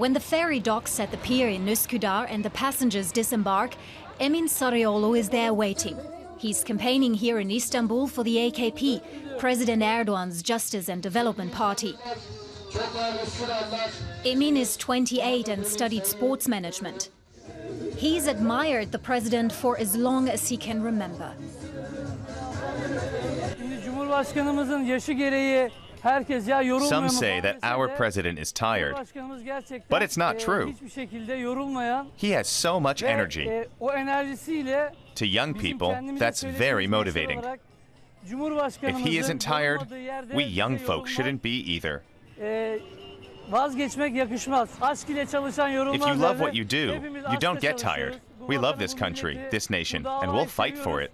When the ferry docks at the pier in Üsküdar and the passengers disembark, Emin Sarıoğlu is there waiting. He's campaigning here in Istanbul for the AKP, President Erdogan's Justice and Development Party. Emin is 28 and studied sports management. He's admired the president for as long as he can remember. Some say that our president is tired, but it's not true. He has so much energy. To young people, that's very motivating. If he isn't tired, we young folks shouldn't be either. If you love what you do, you don't get tired. We love this country, this nation, and we'll fight for it.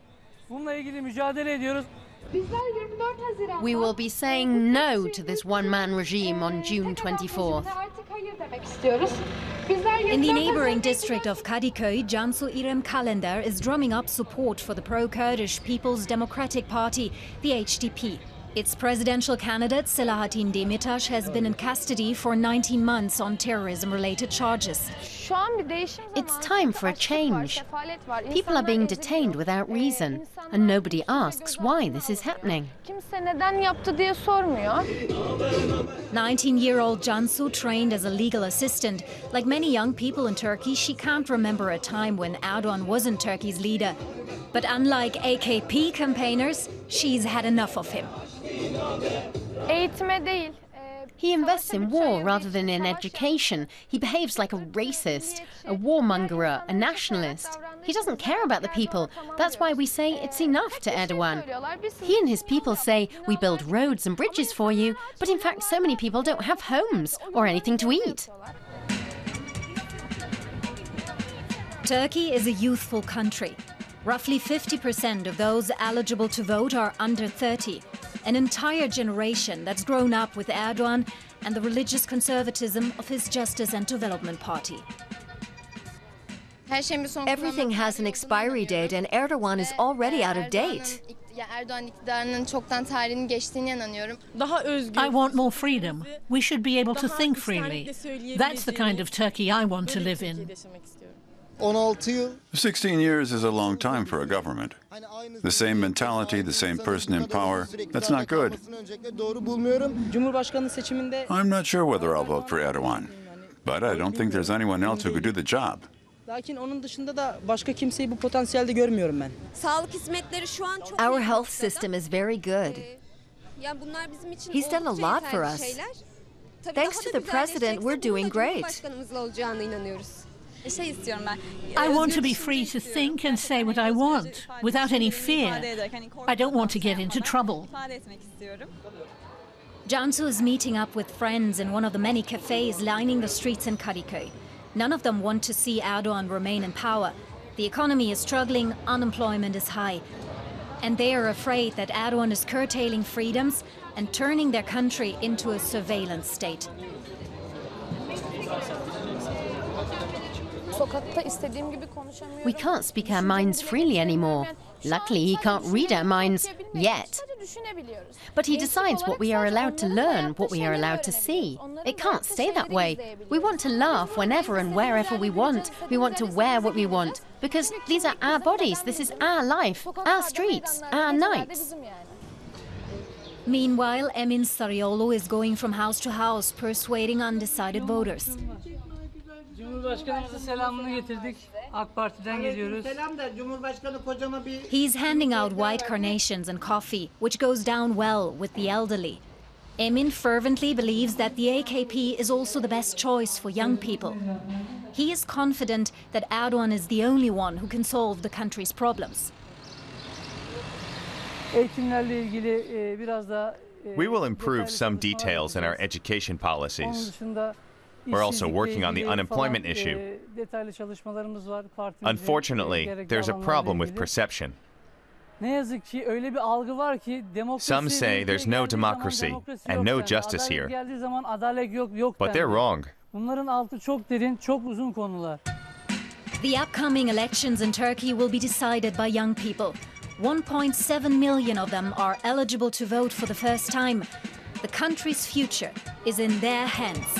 We will be saying no to this one-man regime on June 24th. In the neighboring district of Kadıköy, Cansu İrem Kalender is drumming up support for the pro-Kurdish People's Democratic Party, the HDP. Its presidential candidate, Selahattin Demirtas, has been in custody for 19 months on terrorism-related charges. It's time for a change. People are being detained without reason, and nobody asks why this is happening. 19-year-old Cansu trained as a legal assistant. Like many young people in Turkey, she can't remember a time when Erdogan wasn't Turkey's leader. But unlike AKP campaigners, she's had enough of him. He invests in war rather than in education. He behaves like a racist, a warmongerer, a nationalist. He doesn't care about the people. That's why we say it's enough to Erdogan. He and his people say, we build roads and bridges for you, but in fact so many people don't have homes or anything to eat. Turkey is a youthful country. Roughly 50% of those eligible to vote are under 30. An entire generation that's grown up with Erdogan and the religious conservatism of his Justice and Development Party. Everything has an expiry date and Erdogan is already out of date. I want more freedom. We should be able to think freely. That's the kind of Turkey I want to live in. 16 years is a long time for a government. The same mentality, the same person in power, that's not good. I'm not sure whether I'll vote for Erdogan, but I don't think there's anyone else who could do the job. Our health system is very good. He's done a lot for us. Thanks to the president, we're doing great. I want to be free to think and say what I want, without any fear. I don't want to get into trouble. Cansu is meeting up with friends in one of the many cafes lining the streets in Kadıköy. None of them want to see Erdogan remain in power. The economy is struggling, unemployment is high. And they are afraid that Erdogan is curtailing freedoms and turning their country into a surveillance state. We can't speak our minds freely anymore. Luckily, he can't read our minds yet. But he decides what we are allowed to learn, what we are allowed to see. It can't stay that way. We want to laugh whenever and wherever we want. We want to wear what we want, because these are our bodies, this is our life, our streets, our nights. Meanwhile, Emin Sarıoğlu is going from house to house, persuading undecided voters. He's handing out white carnations and coffee, which goes down well with the elderly. Emin fervently believes that the AKP is also the best choice for young people. He is confident that Erdogan is the only one who can solve the country's problems. We will improve some details in our education policies. We're also working on the unemployment issue. Unfortunately, there's a problem with perception. Some say there's no democracy and no justice here. But they're wrong. The upcoming elections in Turkey will be decided by young people. 1.7 million of them are eligible to vote for the first time. The country's future is in their hands.